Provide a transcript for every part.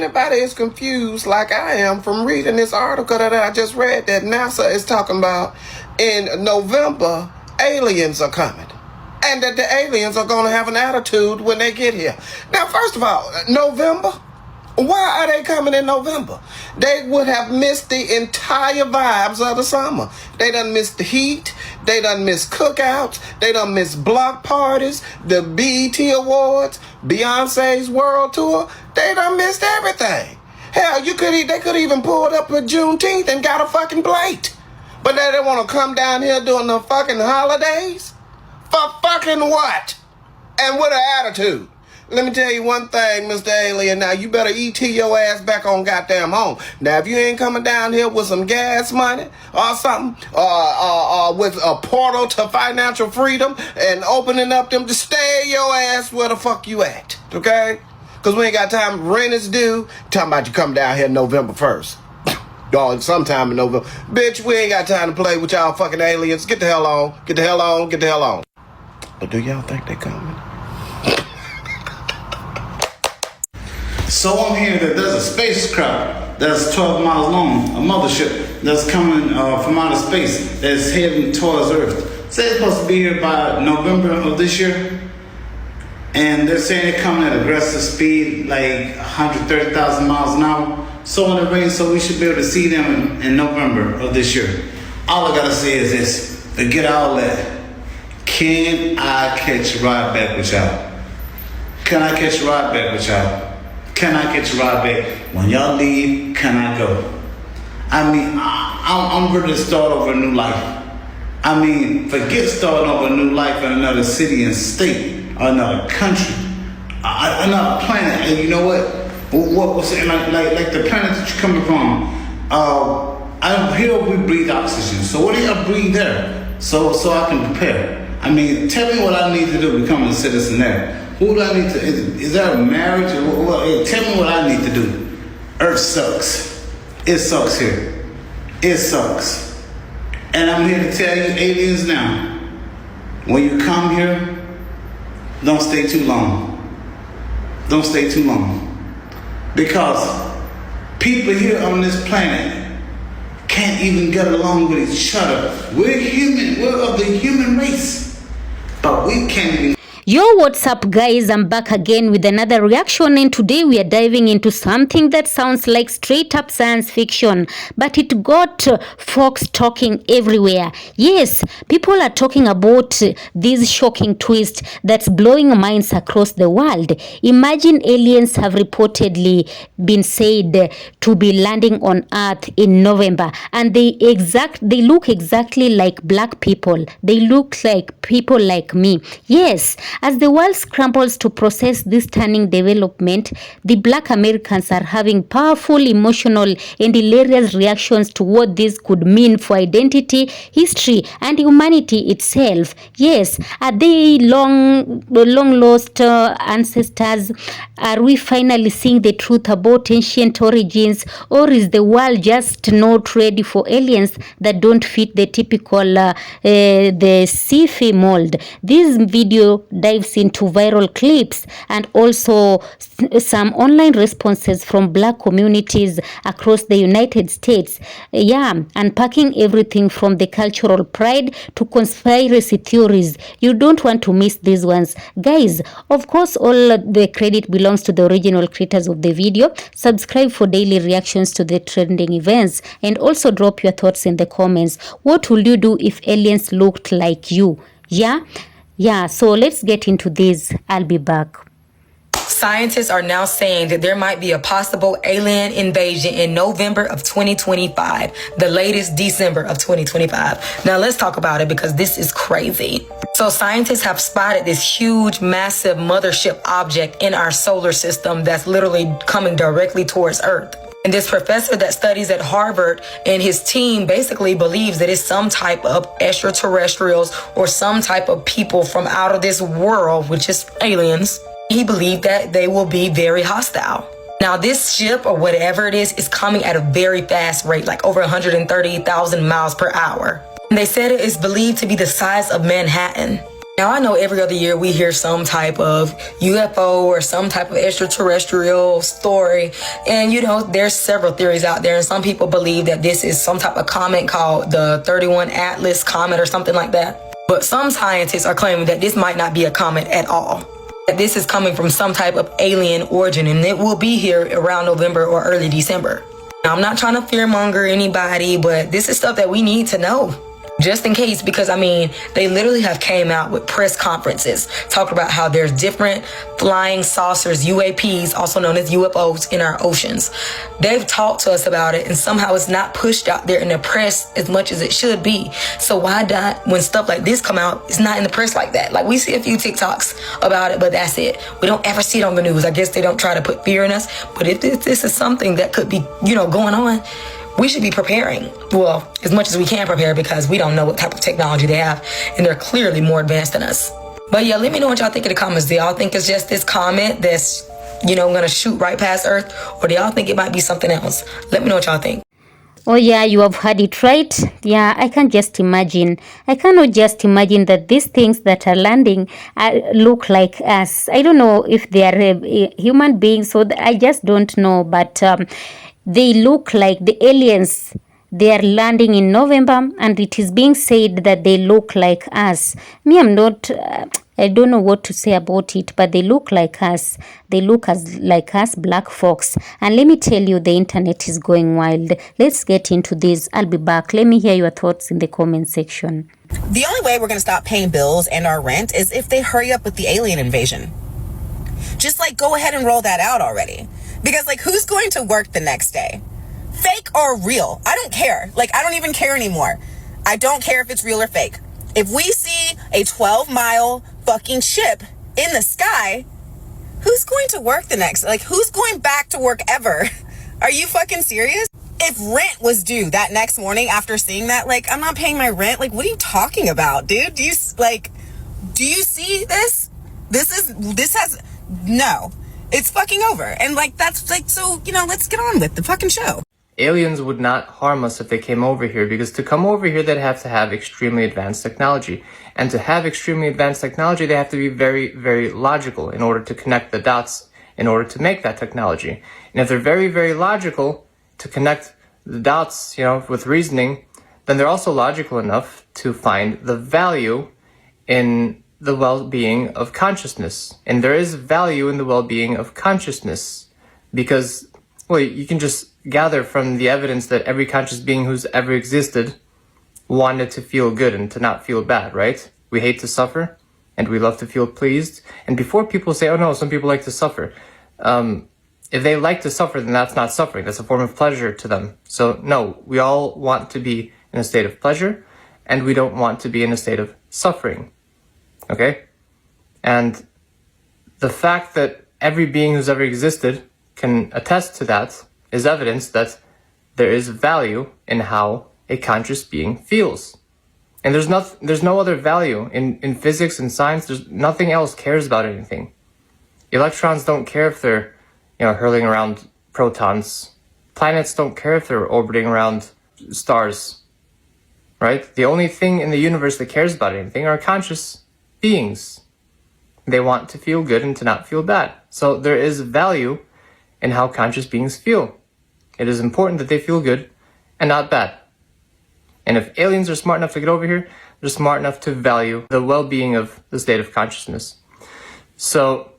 anybody is confused like I am from reading this article that I just read that NASA is talking about in November, aliens are coming. And that the aliens are going to have an attitude when they get here. Now, first of all, November? Why are they coming in November? They would have missed the entire vibes of the summer. They done missed the heat. They done missed cookouts. They done missed block parties, the BET Awards, Beyonce's world tour. They done missed everything. Hell, they could even pulled up at Juneteenth and got a fucking plate. But they don't want to come down here during the fucking holidays? For fucking what? And with an attitude. Let me tell you one thing, Mr. Alien. Now, you better ET your ass back on goddamn home. Now, if you ain't coming down here with some gas money or something, with a portal to financial freedom and opening up them, to stay your ass where the fuck you at, okay? Because we ain't got time. Rent is due. Talking about you come down here November 1st. Dog, sometime in November. Bitch, we ain't got time to play with y'all fucking aliens. Get the hell on. Get the hell on. Get the hell on. But do y'all think they coming? So I'm hearing that there's a spacecraft that's 12 miles long, a mothership that's coming from outer space that's heading towards Earth. Say it's supposed to be here by November of this year. And they're saying they're coming at aggressive speed, like 130,000 miles an hour. So on the rain, so we should be able to see them in November of this year. All I gotta say is this, forget all that. Can I catch a ride back with y'all? Can I catch a ride back with y'all? Can I catch a ride back? When y'all leave, can I go? I mean, I'm ready to start over a new life. I mean, forget starting over a new life in another city and state, or another country, another planet. And you know what's it like the planet that you're coming from? Here we breathe oxygen. So what do y'all breathe there? So I can prepare. I mean, tell me what I need to do to become a citizen there. Who do I need to, is there a marriage? Tell me what I need to do. Earth sucks. It sucks here. It sucks. And I'm here to tell you, aliens now, when you come here, don't stay too long. Don't stay too long. Because people here on this planet can't even get along with each other. We're human. We're of the human race. But we can't even. Yo, what's up guys? I'm back again with another reaction, and today we are diving into something that sounds like straight up science fiction, but it got folks talking everywhere. Yes, people are talking about this shocking twist that's blowing minds across the world. Imagine aliens have reportedly been said to be landing on Earth in November, and they look exactly like black people. They look like people like me. Yes, as the world scrambles to process this stunning development, the black Americans are having powerful, emotional, and hilarious reactions to what this could mean for identity, history, and humanity itself. Yes, are they long lost ancestors? Are we finally seeing the truth about ancient origins, or is the world just not ready for aliens that don't fit the typical the sci-fi mold? This video dives into viral clips and also some online responses from black communities across the United States. Yeah, unpacking everything from the cultural pride to conspiracy theories. You don't want to miss these ones. Guys, of course, all the credit belongs to the original creators of the video. Subscribe for daily reactions to the trending events, and also drop your thoughts in the comments. What would you do if aliens looked like you? Yeah, so let's get into this. I'll be back. Scientists are now saying that there might be a possible alien invasion in November of 2025, the latest December of 2025. Now let's talk about it, because this is crazy. So scientists have spotted this huge, massive mothership object in our solar system that's literally coming directly towards Earth. And this professor that studies at Harvard and his team basically believes that it's some type of extraterrestrials or some type of people from out of this world, which is aliens. He believed that they will be very hostile. Now, this ship or whatever it is coming at a very fast rate, like over 130,000 miles per hour. And they said it is believed to be the size of Manhattan. Now, I know every other year we hear some type of UFO or some type of extraterrestrial story. And, there's several theories out there. And some people believe that this is some type of comet called the 31 Atlas comet or something like that. But some scientists are claiming that this might not be a comet at all. That this is coming from some type of alien origin, and it will be here around November or early December. Now, I'm not trying to fearmonger anybody, but this is stuff that we need to know. Just in case, because they literally have came out with press conferences talking about how there's different flying saucers, UAPs, also known as UFOs, in our oceans. They've talked to us about it, and somehow it's not pushed out there in the press as much as it should be. So why not, when stuff like this come out, it's not in the press like that? Like, we see a few TikToks about it, but that's it. We don't ever see it on the news. I guess they don't try to put fear in us. But if this is something that could be, going on, we should be preparing. Well, as much as we can prepare, because we don't know what type of technology they have, and they're clearly more advanced than us. But yeah, let me know what y'all think in the comments. Do y'all think it's just this comet that's, gonna shoot right past Earth? Or do y'all think it might be something else? Let me know what y'all think. Oh yeah, you have heard it right. Yeah, I can just imagine. I cannot just imagine that these things that are landing look like us. I don't know if they are human beings, so I just don't know. But they look like the aliens. They are landing in November, and it is being said that they look like us. Me, I'm not... I don't know what to say about it, but they look like us. They look like us, Black Fox. And let me tell you, the internet is going wild. Let's get into this. I'll be back. Let me hear your thoughts in the comment section. The only way we're going to stop paying bills and our rent is if they hurry up with the alien invasion. Just go ahead and roll that out already. Because who's going to work the next day? Fake or real? I don't care. I don't even care anymore. I don't care if it's real or fake. If we see a 12-mile fucking ship in the sky, who's going to work the next? Who's going back to work ever? Are you fucking serious? If rent was due that next morning after seeing that, I'm not paying my rent. What are you talking about, dude? Do you see this? No. It's fucking over. And that's so, let's get on with the fucking show. Aliens would not harm us if they came over here, because to come over here, they'd have to have extremely advanced technology. And to have extremely advanced technology, they have to be very, very logical in order to connect the dots in order to make that technology. And if they're very, very logical to connect the dots, with reasoning, then they're also logical enough to find the value in the well-being of consciousness. And there is value in the well-being of consciousness because, you can just gather from the evidence that every conscious being who's ever existed wanted to feel good and to not feel bad, right? We hate to suffer and we love to feel pleased. And before people say, oh no, some people like to suffer. If they like to suffer, then that's not suffering. That's a form of pleasure to them. So no, we all want to be in a state of pleasure and we don't want to be in a state of suffering. Okay? And the fact that every being who's ever existed can attest to that is evidence that there is value in how a conscious being feels. And there's no other value in physics and science. There's nothing else cares about anything. Electrons don't care if they're, hurling around protons. Planets don't care if they're orbiting around stars, right? The only thing in the universe that cares about anything are conscious beings. They want to feel good and to not feel bad. So there is value in how conscious beings feel. It is important that they feel good and not bad. And if aliens are smart enough to get over here, they're smart enough to value the well-being of the state of consciousness. So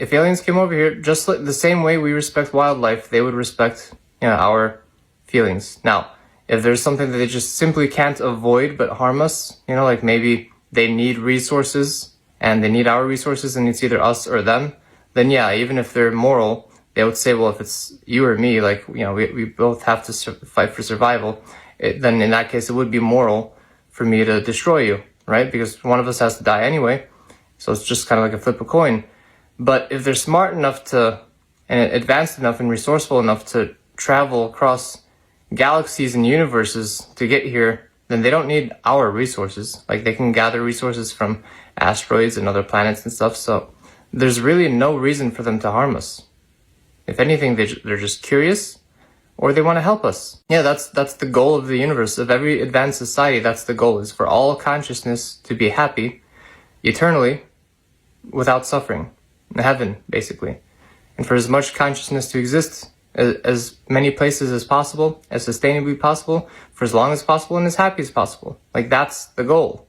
if aliens came over here, just like the same way we respect wildlife, they would respect our feelings. Now, if there's something that they just simply can't avoid but harm us, maybe they need resources and they need our resources and it's either us or them, then yeah, even if they're moral, they would say, well, if it's you or me, we both have to fight for survival, then in that case, it would be moral for me to destroy you, right? Because one of us has to die anyway. So it's just kind of like a flip a coin. But if they're smart enough and advanced enough and resourceful enough to travel across galaxies and universes to get here, then they don't need our resources. They can gather resources from asteroids and other planets and stuff. So there's really no reason for them to harm us. If anything, they're just curious, or they want to help us. Yeah, that's the goal of the universe. Of every advanced society, that's the goal, is for all consciousness to be happy eternally without suffering. In heaven, basically. And for as much consciousness to exist as many places as possible, as sustainably possible, for as long as possible, and as happy as possible. Like, that's the goal.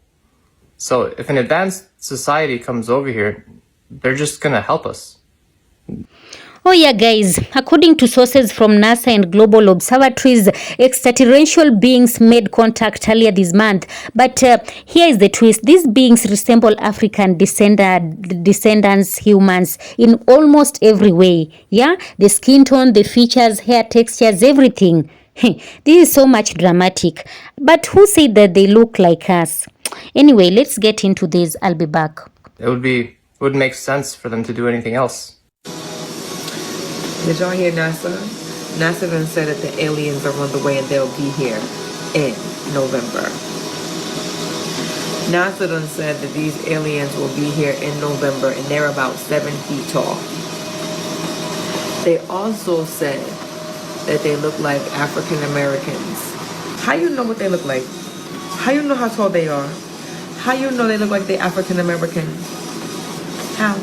So if an advanced society comes over here, they're just gonna help us. Oh yeah, guys, according to sources from NASA and global observatories, extraterrestrial beings made contact earlier this month. But here is the twist. These beings resemble African descendants humans in almost every way. Yeah, the skin tone, the features, hair textures, everything. This is so much dramatic. But who said that they look like us? Anyway, let's get into this. I'll be back. It would make sense for them to do anything else. Did y'all hear NASA? NASA done said that the aliens are on the way and they'll be here in November. NASA done said that these aliens will be here in November and they're about 7 feet tall. They also said that they look like African Americans. How you know what they look like? How you know how tall they are? How you know they look like they African Americans? How?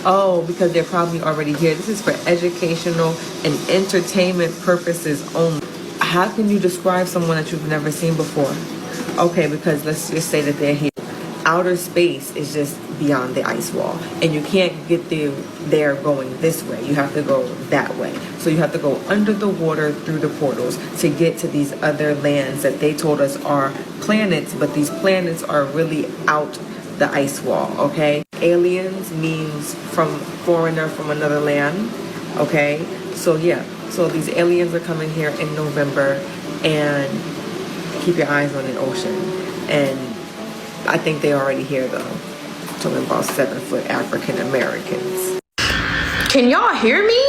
Oh, because they're probably already here. This is for educational and entertainment purposes only. How can you describe someone that you've never seen before? Okay, because let's just say that they're here. Outer space is just beyond the ice wall. And you can't get there going this way. You have to go that way. So you have to go under the water through the portals to get to these other lands that they told us are planets. But these planets are really out the ice wall, okay? Aliens means from foreigner from another land, okay? So yeah, so these aliens are coming here in November, and keep your eyes on the ocean. And I think they're already here though. Talking about 7-foot African Americans. Can y'all hear me?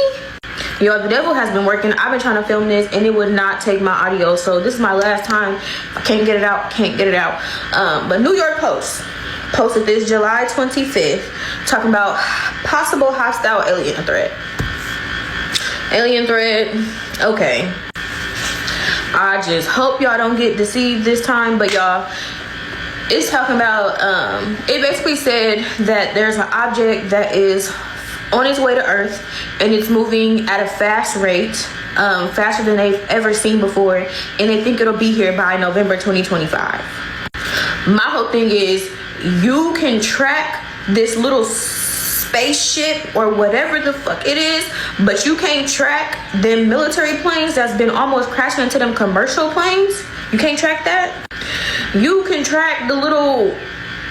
Yo, the devil has been working. I've been trying to film this and it would not take my audio. So this is my last time. I can't get it out, but New York Post posted this July 25th talking about possible hostile alien threat. Alien threat, okay. I just hope y'all don't get deceived this time, but y'all, it's talking about, it basically said that there's an object that is on its way to Earth and it's moving at a fast rate, faster than they've ever seen before, and they think it'll be here by November 2025. My whole thing is, you can track this little spaceship or whatever the fuck it is, but you can't track them military planes that's been almost crashing into them commercial planes. You can't track that. You can track the little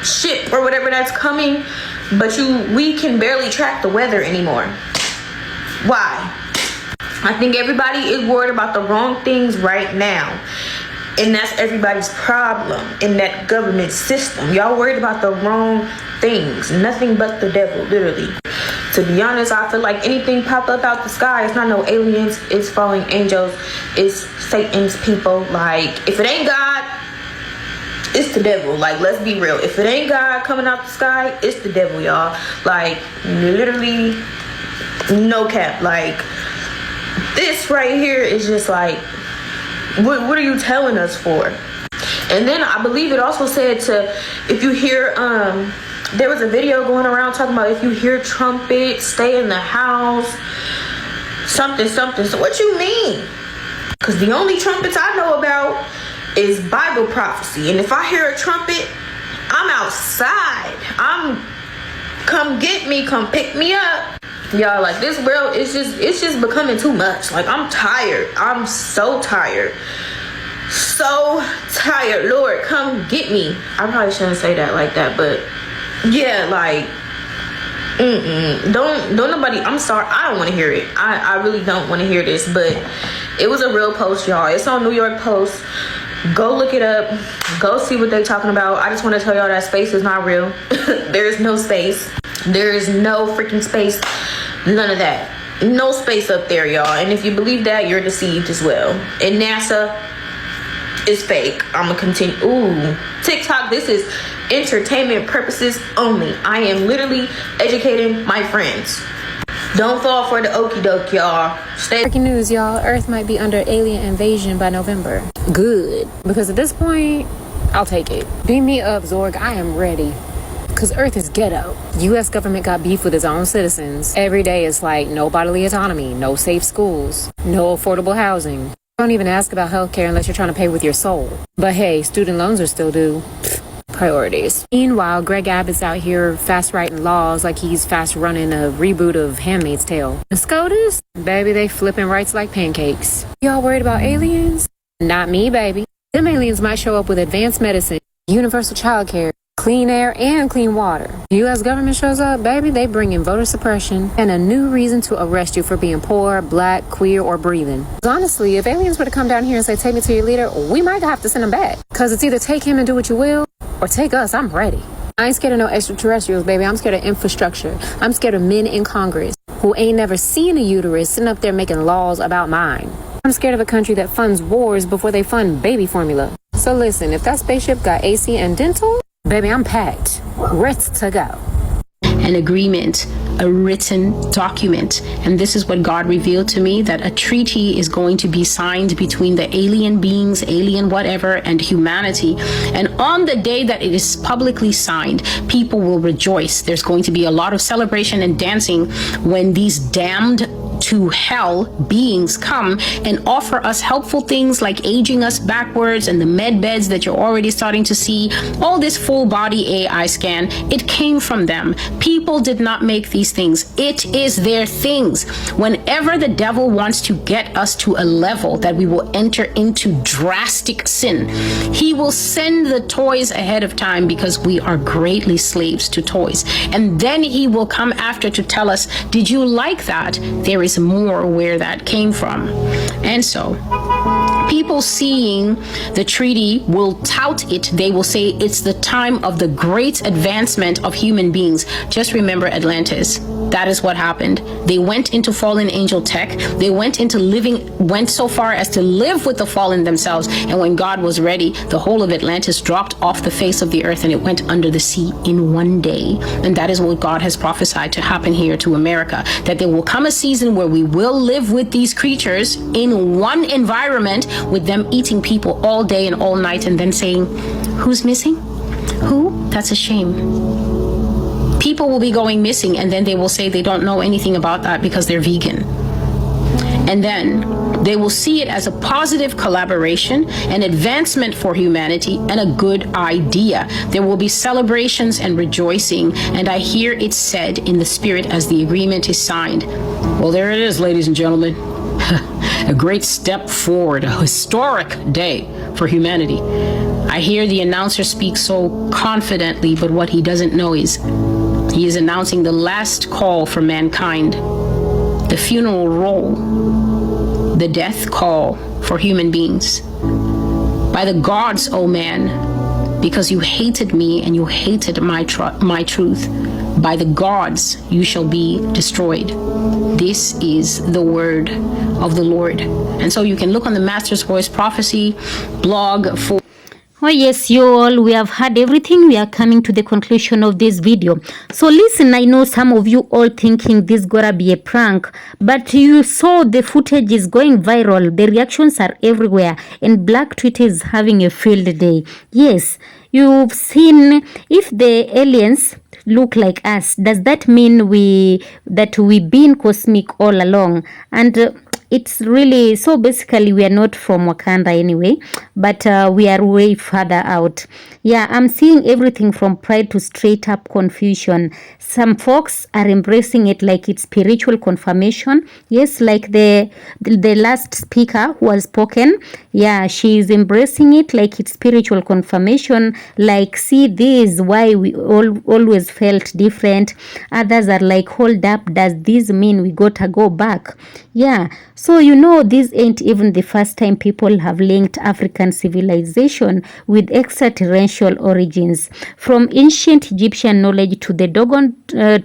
ship or whatever that's coming, but we can barely track the weather anymore. Why? I think everybody is worried about the wrong things right now. And that's everybody's problem in that government system. Y'all worried about the wrong things. Nothing but the devil, literally. To be honest, I feel like anything pop up out the sky, it's not no aliens, it's falling angels, it's Satan's people. Like, if it ain't God, it's the devil. Like, let's be real. If it ain't God coming out the sky, it's the devil, y'all. Like, literally, no cap. Like, this right here is just like, what are you telling us for? And then I believe it also said to, if you hear, there was a video going around talking about if you hear trumpets, stay in the house, something. So what you mean? Because the only trumpets I know about is Bible prophecy. And if I hear a trumpet, I'm outside. Come get me, come pick me up. Y'all, like, this world is it's just becoming too much. Like, I'm tired. I'm so tired. So tired. Lord, come get me. I probably shouldn't say that like that, but yeah, like, don't nobody, I'm sorry, I don't want to hear it. I really don't want to hear this, but it was a real post, y'all. It's on New York Post. Go look it up. Go see what they're talking about. I just want to tell y'all that space is not real. There is no space. There is no freaking space. None of that. No space up there, y'all. And if you believe that, you're deceived as well. And NASA is fake. I'm gonna continue. Ooh, TikTok, this is entertainment purposes only. I am literally educating my friends. Don't fall for the okie doke, y'all. Breaking news, y'all. Earth might be under alien invasion by November. Good. Because at this point, I'll take it. Beam me up, Zorg. I am ready. Because Earth is ghetto. U.S. government got beef with its own citizens. Every day it's like no bodily autonomy, no safe schools, no affordable housing. Don't even ask about healthcare unless you're trying to pay with your soul. But hey, student loans are still due. Priorities. Meanwhile, Greg Abbott's out here fast writing laws like he's fast running a reboot of Handmaid's Tale. The SCOTUS? Baby, they flipping rights like pancakes. Y'all worried about aliens? Not me, baby. Them aliens might show up with advanced medicine, universal childcare, clean air, and clean water. U.S. government shows up, baby, they bring in voter suppression and a new reason to arrest you for being poor, black, queer, or breathing. Honestly, if aliens were to come down here and say, take me to your leader, we might have to send them back. Because it's either take him and do what you will, or take us, I'm ready. I ain't scared of no extraterrestrials, baby. I'm scared of infrastructure. I'm scared of men in Congress who ain't never seen a uterus sitting up there making laws about mine. I'm scared of a country that funds wars before they fund baby formula. So listen, if that spaceship got AC and dental, baby, I'm packed. Ready to go. An agreement, a written document. And this is what God revealed to me, that a treaty is going to be signed between the alien beings, alien whatever, and humanity. And on the day that it is publicly signed, people will rejoice. There's going to be a lot of celebration and dancing when these damned to hell beings come and offer us helpful things like aging us backwards and the med beds that you're already starting to see, all this full body AI scan. It came from them. People did not make these things. It is their things. Whenever the devil wants to get us to a level that we will enter into drastic sin, he will send the toys ahead of time because we are greatly slaves to toys. And then he will come after to tell us, did you like that? There is more where that came from. And so people seeing the treaty will tout it. They will say it's the time of the great advancement of human beings. Just remember Atlantis. That is what happened. They went into fallen angel tech. They went so far as to live with the fallen themselves. And when God was ready, the whole of Atlantis dropped off the face of the earth and it went under the sea in one day. And that is what God has prophesied to happen here to America, that there will come a season where we will live with these creatures in one environment, with them eating people all day and all night, and then saying, who's missing? Who? That's a shame. People will be going missing, and then they will say they don't know anything about that because they're vegan. And then they will see it as a positive collaboration, an advancement for humanity, and a good idea. There will be celebrations and rejoicing, and I hear it said in the spirit as the agreement is signed. Well, there it is, ladies and gentlemen. A great step forward, a historic day for humanity. I hear the announcer speak so confidently, but what he doesn't know is he is announcing the last call for mankind, the funeral roll, the death call for human beings. By the gods, O man, because you hated me and you hated my truth, by the gods you shall be destroyed. This is the word of the Lord. And so you can look on the Master's Voice Prophecy blog for... Oh yes, you all, we have heard everything. We are coming to the conclusion of this video. So listen, I know some of you all thinking this gotta be a prank, but you saw the footage is going viral. The reactions are everywhere, and Black Twitter is having a field day. Yes, you've seen if the aliens look like us, does that mean that we've been cosmic all along? And it's really, so basically we are not from Wakanda anyway, but we are way further out. Yeah, I'm seeing everything from pride to straight up confusion. Some folks are embracing it like it's spiritual confirmation. Yes, like the last speaker who has spoken. Yeah, she is embracing it like it's spiritual confirmation. Like, see, this is why we always felt different. Others are like, hold up, does this mean we gotta go back? Yeah, so you know, this ain't even the first time people have linked African civilization with extraterrestrial origins. From ancient Egyptian knowledge to the Dogon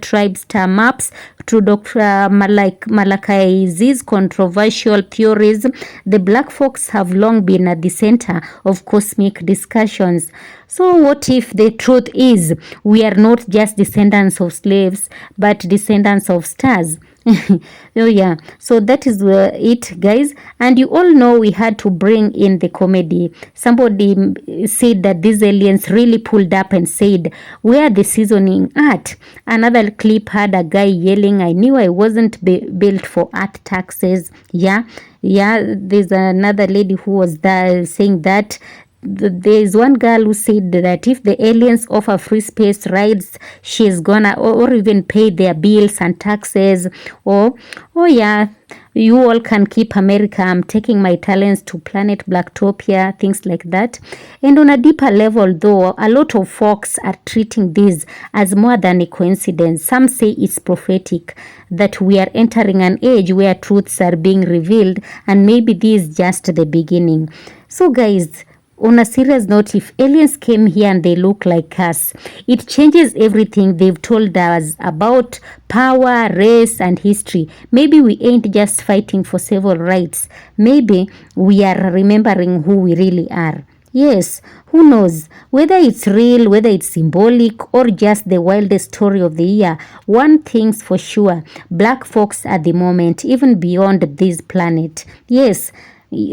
tribe star maps to Dr. Malakai's controversial theories, the black folks have long been at the center of cosmic discussions. So what if the truth is we are not just descendants of slaves, but descendants of stars? Oh yeah, so that is it, guys. And you all know we had to bring in the comedy. Somebody said that these aliens really pulled up and said, where the seasoning at? Another clip had a guy yelling, I knew I wasn't built for art taxes. Yeah, there's another lady who was there saying that there is one girl who said that if the aliens offer free space rides, she's gonna or even pay their bills and taxes. Or, oh yeah, you all can keep America. I'm taking my talents to planet Blacktopia, things like that. And on a deeper level, though, a lot of folks are treating this as more than a coincidence. Some say it's prophetic, that we are entering an age where truths are being revealed, and maybe this is just the beginning. So, guys, on a serious note, if aliens came here and they look like us, it changes everything they've told us about power, race, and history. Maybe we ain't just fighting for civil rights. Maybe we are remembering who we really are. Yes, who knows? Whether it's real, whether it's symbolic, or just the wildest story of the year, one thing's for sure, black folks at the moment, even beyond this planet. Yes.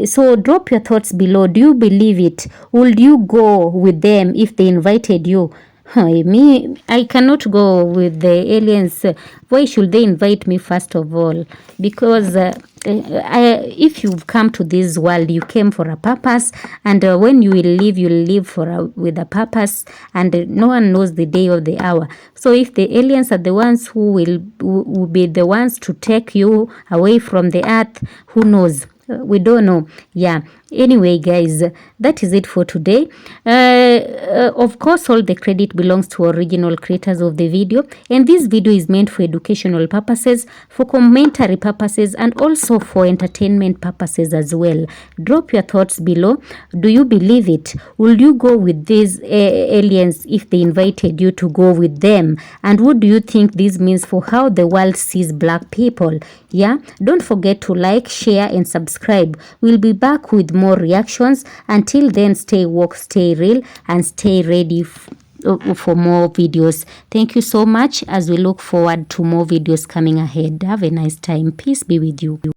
So drop your thoughts below. Do you believe it? Would you go with them if they invited you? Me, I cannot go with the aliens. Why should they invite me first of all? Because if you've come to this world, you came for a purpose, and when you will leave with a purpose, and no one knows the day or the hour. So if the aliens are the ones who will be the ones to take you away from the earth, who knows? We don't know. Yeah. Anyway, guys, that is it for today. Of course, all the credit belongs to original creators of the video, and this video is meant for educational purposes, for commentary purposes, and also for entertainment purposes as well. Drop your thoughts below. Do you believe it? Will you go with these aliens if they invited you to go with them? And what do you think this means for how the world sees black people? Yeah, don't forget to like, share, and subscribe. We'll be back with more reactions. Until then, stay woke, stay real, and stay ready for more videos. Thank you so much as we look forward to more videos coming ahead. Have a nice time. Peace be with you.